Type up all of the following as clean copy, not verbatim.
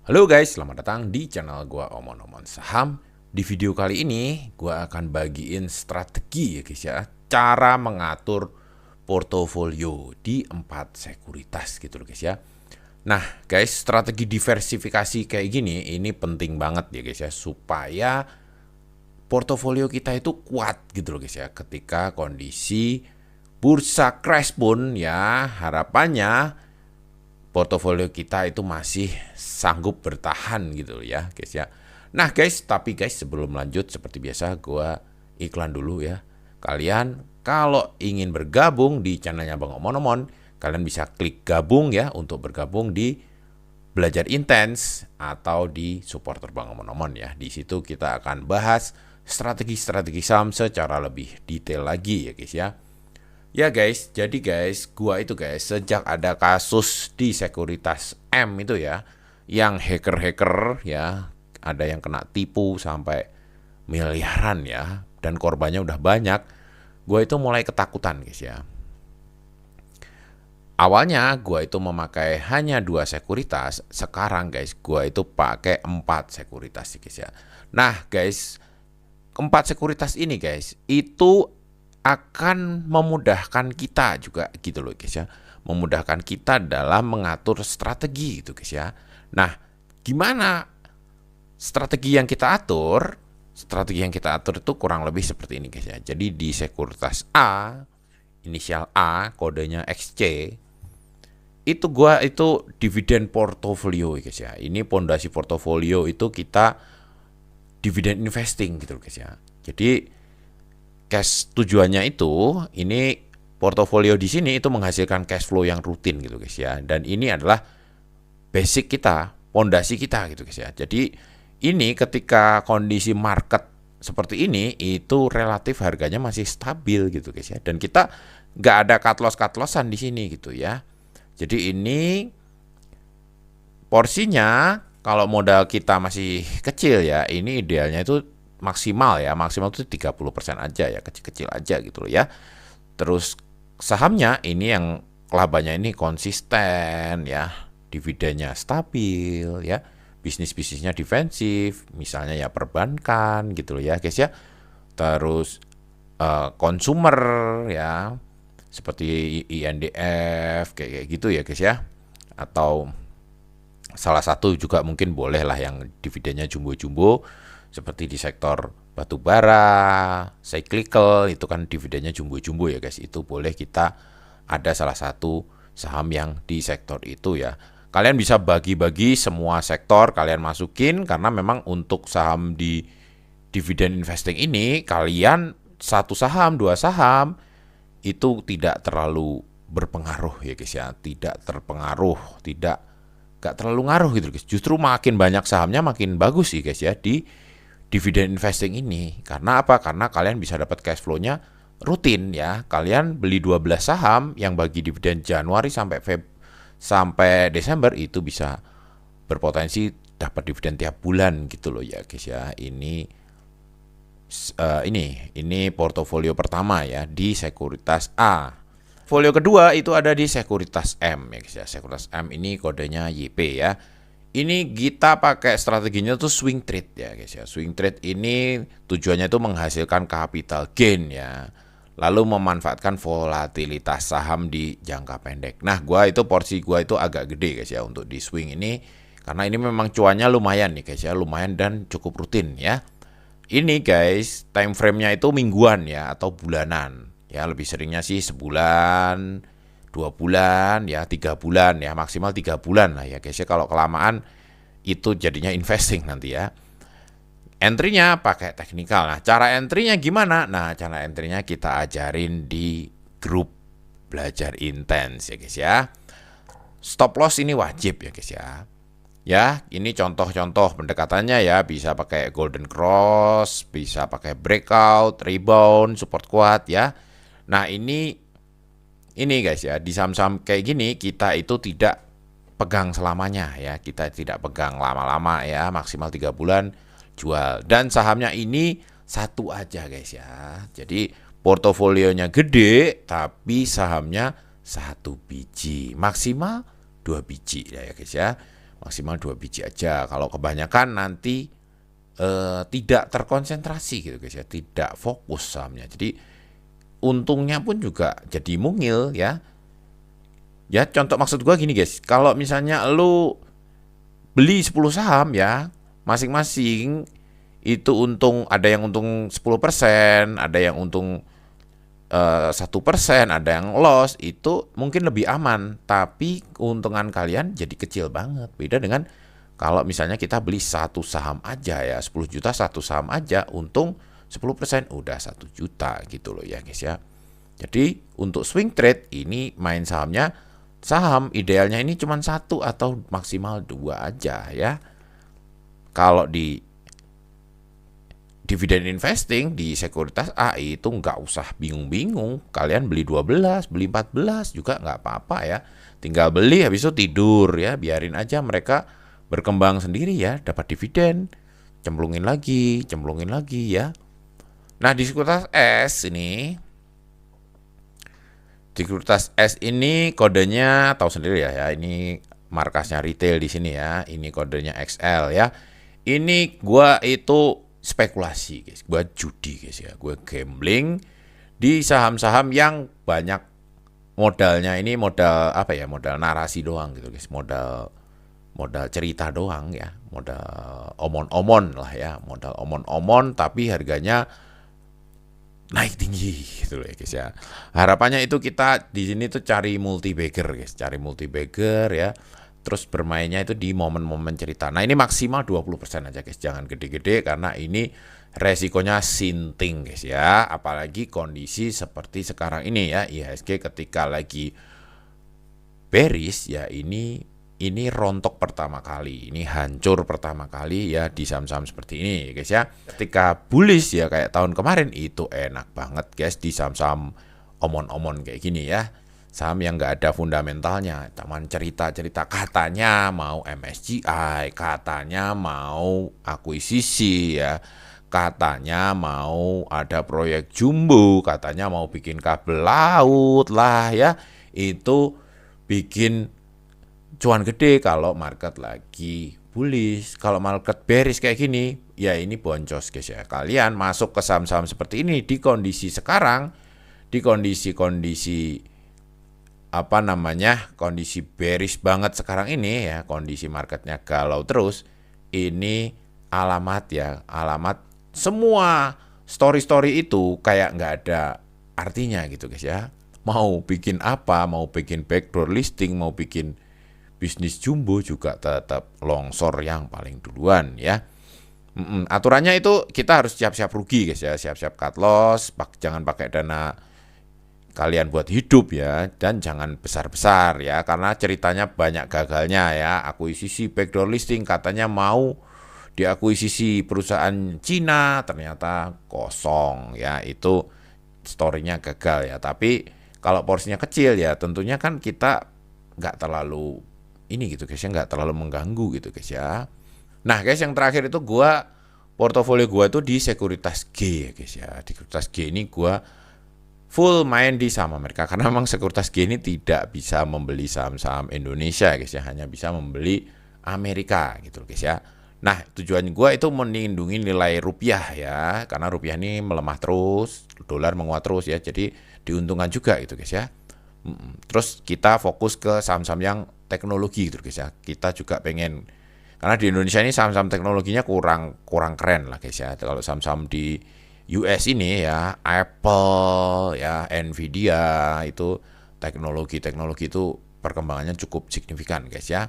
Halo guys, selamat datang di channel gua Omon-Omon Saham. Di video kali ini gua akan bagiin strategi ya guys ya, cara mengatur portofolio di 4 sekuritas gitu loh guys ya. Nah guys, strategi diversifikasi kayak gini ini penting banget ya guys ya, supaya portofolio kita itu kuat gitu loh guys ya. Ketika kondisi bursa crash pun ya, harapannya portofolio kita itu masih sanggup bertahan gitu ya guys ya. Nah guys, tapi guys sebelum lanjut seperti biasa gua iklan dulu ya. Kalian kalau ingin bergabung di channelnya Bang Omon-Omon, kalian bisa klik gabung ya untuk bergabung di Belajar Intens atau di supporter Bang Omon-Omon ya. Di situ kita akan bahas strategi-strategi saham secara lebih detail lagi ya guys ya. Ya guys, jadi guys, gua itu guys sejak ada kasus di sekuritas M itu ya, yang hacker-hacker ya, ada yang kena tipu sampai miliaran ya, dan korbannya udah banyak, gua itu mulai ketakutan guys ya. Awalnya gua itu memakai hanya 2 sekuritas, sekarang guys gua itu pakai 4 sekuritas guys ya. Nah guys, 4 sekuritas ini guys, itu akan memudahkan kita juga gitu loh guys ya. Memudahkan kita dalam mengatur strategi gitu guys ya. Nah, gimana strategi yang kita atur? Strategi yang kita atur itu kurang lebih seperti ini guys ya. Jadi di sekuritas A, inisial A, kodenya XC, itu gua itu dividen portofolio guys ya. Ini pondasi portofolio itu kita dividen investing gitu loh guys ya. Jadi cash tujuannya itu ini portofolio di sini itu menghasilkan cash flow yang rutin gitu guys ya. Dan ini adalah basic kita, pondasi kita gitu guys ya. Jadi ini ketika kondisi market seperti ini itu relatif harganya masih stabil gitu guys ya. Dan kita nggak ada cut lossan di sini gitu ya. Jadi ini porsinya kalau modal kita masih kecil ya, ini idealnya itu maksimal ya, maksimal itu 30% aja ya, kecil-kecil aja gitu loh ya. Terus sahamnya ini yang labanya ini konsisten ya, dividennya stabil ya, bisnisnya defensif, misalnya ya perbankan gitu loh ya guys ya. Terus consumer ya, seperti INDF kayak gitu ya guys ya. Atau salah satu juga mungkin boleh lah yang dividennya jumbo-jumbo seperti di sektor batu bara, cyclical itu kan dividennya jumbo-jumbo ya guys. Itu boleh kita ada salah satu saham yang di sektor itu ya. Kalian bisa bagi-bagi semua sektor kalian masukin karena memang untuk saham di dividen investing ini kalian satu saham, dua saham itu tidak terlalu berpengaruh ya guys ya. Tidak terpengaruh, tidak gak terlalu ngaruh gitu guys. Justru makin banyak sahamnya makin bagus sih guys ya di dividen investing ini. Karena apa? Karena kalian bisa dapat cash flow-nya rutin ya. Kalian beli 12 saham yang bagi dividen Januari sampai Desember itu bisa berpotensi dapat dividen tiap bulan gitu loh ya guys ya. Ini portofolio pertama ya di sekuritas A. Folio kedua itu ada di sekuritas M ya guys ya. Sekuritas M ini kodenya YP ya. Ini kita pakai strateginya tuh swing trade ya guys ya. Swing trade ini tujuannya itu menghasilkan capital gain ya. Lalu memanfaatkan volatilitas saham di jangka pendek. Nah, porsi gua itu agak gede guys ya untuk di swing ini karena ini memang cuannya lumayan nih guys ya, lumayan dan cukup rutin ya. Ini guys, time frame-nya itu mingguan ya atau bulanan. Ya, lebih seringnya sih sebulan, 2 bulan, ya 3 bulan ya, maksimal 3 bulan lah ya guys ya. Kalau kelamaan itu jadinya investing nanti ya. Entry-nya pakai teknikal. Nah, cara entry-nya gimana? Nah, cara entry-nya kita ajarin di grup belajar intens ya guys ya. Stop loss ini wajib ya guys ya. Ya, ini contoh-contoh pendekatannya ya, bisa pakai golden cross, bisa pakai breakout, rebound, support kuat ya. Nah, ini guys ya, di saham-saham kayak gini kita itu tidak pegang selamanya ya. Kita tidak pegang lama-lama ya, maksimal 3 bulan jual. Dan sahamnya ini satu aja guys ya. Jadi portofolionya gede tapi sahamnya 1 biji, maksimal 2 biji ya guys ya. maksimal 2 biji aja. Kalau kebanyakan nanti tidak terkonsentrasi gitu guys ya, tidak fokus sahamnya. Jadi untungnya pun juga jadi mungil ya. Ya contoh maksud gua gini guys, kalau misalnya lu beli 10 saham ya, masing-masing itu untung, ada yang untung 10%, ada yang untung 1%, ada yang loss, itu mungkin lebih aman, tapi keuntungan kalian jadi kecil banget. Beda dengan kalau misalnya kita beli satu saham aja ya, 10 juta satu saham aja, untung 10% udah 1 juta gitu loh ya guys ya. Jadi untuk swing trade ini main sahamnya, saham idealnya ini cuma 1 atau maksimal 2 aja ya. Kalau di dividend investing di sekuritas A itu nggak usah bingung-bingung, kalian beli 12, beli 14 juga nggak apa-apa ya, tinggal beli habis itu tidur ya, biarin aja mereka berkembang sendiri ya, dapat dividen, cemplungin lagi ya. Nah di sekuritas S ini, sekuritas S ini kodenya tahu sendiri ya, ini markasnya retail di sini ya, ini kodenya XL ya. Ini gua itu spekulasi guys, gue judi guys ya, gue gambling di saham-saham yang banyak modalnya, ini modal apa ya, modal narasi doang gitu guys, modal cerita doang ya, modal omon-omon lah ya, modal omon-omon tapi harganya naik tinggi gitu loh ya guys ya. Harapannya itu kita di sini tuh cari multi bagger guys, cari multi bagger ya. Terus bermainnya itu di momen-momen cerita. Nah ini maksimal 20% aja guys, jangan gede-gede karena ini resikonya sinting guys ya. Apalagi kondisi seperti sekarang ini ya, IHSG ketika lagi bearish ya, ini rontok pertama kali, ini hancur pertama kali ya di saham-saham seperti ini guys ya. Ketika bullish ya kayak tahun kemarin itu enak banget guys di saham-saham omon-omon kayak gini ya. Saham yang nggak ada fundamentalnya, cuman cerita-cerita, katanya mau MSCI, katanya mau akuisisi ya, katanya mau ada proyek jumbo, katanya mau bikin kabel laut lah ya, itu bikin cuan gede kalau market lagi bullish. Kalau market bearish kayak gini, ya ini boncos guys ya. Kalian masuk ke saham-saham seperti ini di kondisi sekarang, di kondisi kondisi bearish banget sekarang ini ya, kondisi marketnya galau terus, ini alamat semua story itu kayak nggak ada artinya gitu guys ya. Mau bikin apa, mau bikin backdoor listing, mau bikin bisnis jumbo juga tetap longsor yang paling duluan ya. Aturannya itu kita harus siap-siap rugi guys ya, siap-siap cut loss, jangan pakai dana kalian buat hidup ya, dan jangan besar-besar ya, karena ceritanya banyak gagalnya ya. Akuisisi backdoor listing, katanya mau diakuisisi perusahaan Cina, ternyata kosong ya, itu storynya gagal ya. Tapi kalau porsinya kecil ya tentunya kan kita nggak terlalu ini gitu guys ya, nggak terlalu mengganggu gitu guys ya. Nah guys, yang terakhir itu portofolio gua tuh di sekuritas G ya guys ya. Di sekuritas G ini gua full main di saham Amerika, karena memang sekuritas G ini tidak bisa membeli saham-saham Indonesia guys ya, hanya bisa membeli Amerika gitu guys ya. Nah tujuan gue itu melindungi nilai rupiah ya, karena rupiah ini melemah terus, dolar menguat terus ya, jadi diuntungkan juga gitu guys ya. Terus kita fokus ke saham-saham yang teknologi gitu guys ya. Kita juga pengen, karena di Indonesia ini saham-saham teknologinya kurang keren lah guys ya. Kalau saham-saham di US ini ya, Apple ya, Nvidia, itu teknologi itu perkembangannya cukup signifikan guys ya.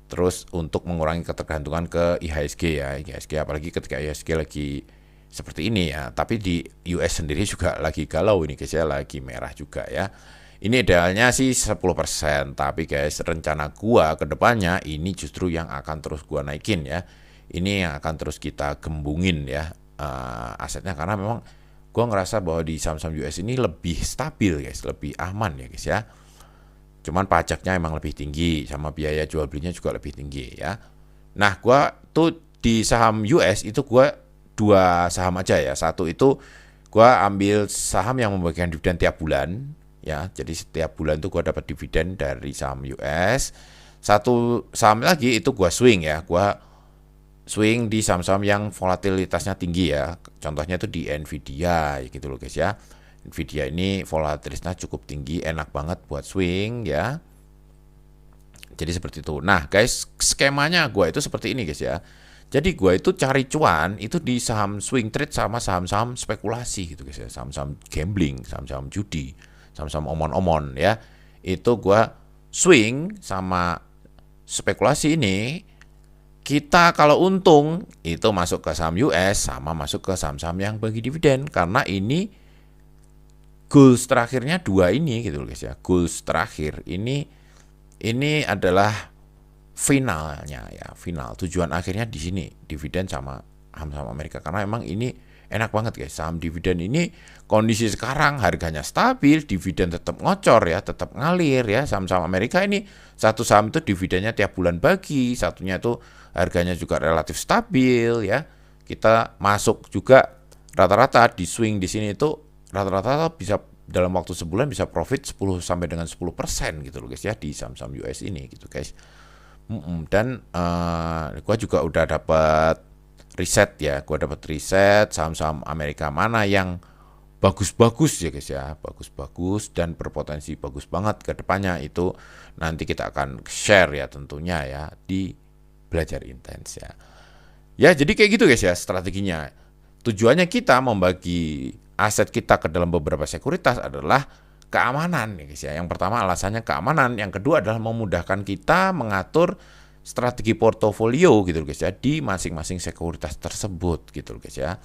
Terus untuk mengurangi ketergantungan ke IHSG ya, IHSG apalagi ketika IHSG lagi seperti ini ya. Tapi di US sendiri juga lagi galau ini guys ya, lagi merah juga ya. Ini idealnya sih 10%, tapi guys rencana gua ke depannya ini justru yang akan terus gua naikin ya. Ini yang akan terus kita gembungin ya asetnya, karena memang gue ngerasa bahwa di saham-saham US ini lebih stabil guys, lebih aman ya guys ya. Cuman pajaknya emang lebih tinggi, sama biaya jual belinya juga lebih tinggi ya. Nah gue tuh di saham US itu gue 2 saham aja ya. Satu itu gue ambil saham yang membagikan dividen tiap bulan ya, jadi setiap bulan tuh gue dapat dividen dari saham US. satu saham lagi itu gua swing ya, gua swing di saham-saham yang volatilitasnya tinggi ya. Contohnya itu di Nvidia gitu loh guys ya. Nvidia ini volatilitasnya cukup tinggi, enak banget buat swing ya. Jadi seperti itu. Nah guys, skemanya gua itu seperti ini guys ya. Jadi gua itu cari cuan itu di saham swing trade sama saham-saham spekulasi gitu guys ya. Saham-saham gambling, saham-saham judi, saham-saham omon-omon ya. Itu gua swing sama spekulasi ini, kita kalau untung itu masuk ke saham US sama masuk ke saham-saham yang bagi dividen, karena ini goals terakhirnya dua ini gitu loh guys ya. Goals terakhir ini adalah finalnya ya, final tujuan akhirnya di sini dividen sama saham-saham Amerika, karena emang ini enak banget guys. Saham dividen ini kondisi sekarang harganya stabil, dividen tetap ngocor ya, tetap ngalir ya. Saham-saham Amerika ini satu saham itu dividennya tiap bulan bagi, satunya itu harganya juga relatif stabil ya. Kita masuk juga rata-rata di swing di sini itu rata-rata bisa dalam waktu sebulan bisa profit 10 sampai dengan 10% gitu loh guys ya di saham-saham US ini gitu guys. Dan gue juga udah dapat riset ya, gue dapat riset saham-saham Amerika mana yang bagus-bagus ya guys ya, bagus-bagus dan berpotensi bagus banget ke depannya. Itu nanti kita akan share ya tentunya ya di belajar intens ya. Ya jadi kayak gitu guys ya strateginya. Tujuannya kita membagi aset kita ke dalam beberapa sekuritas adalah keamanan ya guys ya. Yang pertama alasannya keamanan, yang kedua adalah memudahkan kita mengatur strategi portofolio gitu guys ya di masing-masing sekuritas tersebut gitu guys ya.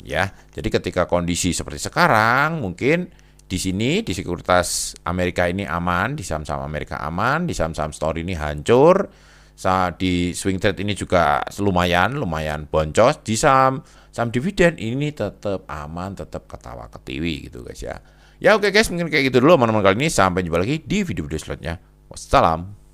Ya, jadi ketika kondisi seperti sekarang mungkin di sini di sekuritas Amerika ini aman, di saham-saham Amerika aman, di saham-saham story ini hancur, di swing trade ini juga lumayan boncos, di saham dividen ini tetap aman, tetap ketawa ketiwi gitu guys ya. Ya oke guys, mungkin kayak gitu dulu teman-teman kali ini. Sampai jumpa lagi di video-video selanjutnya. Wassalam.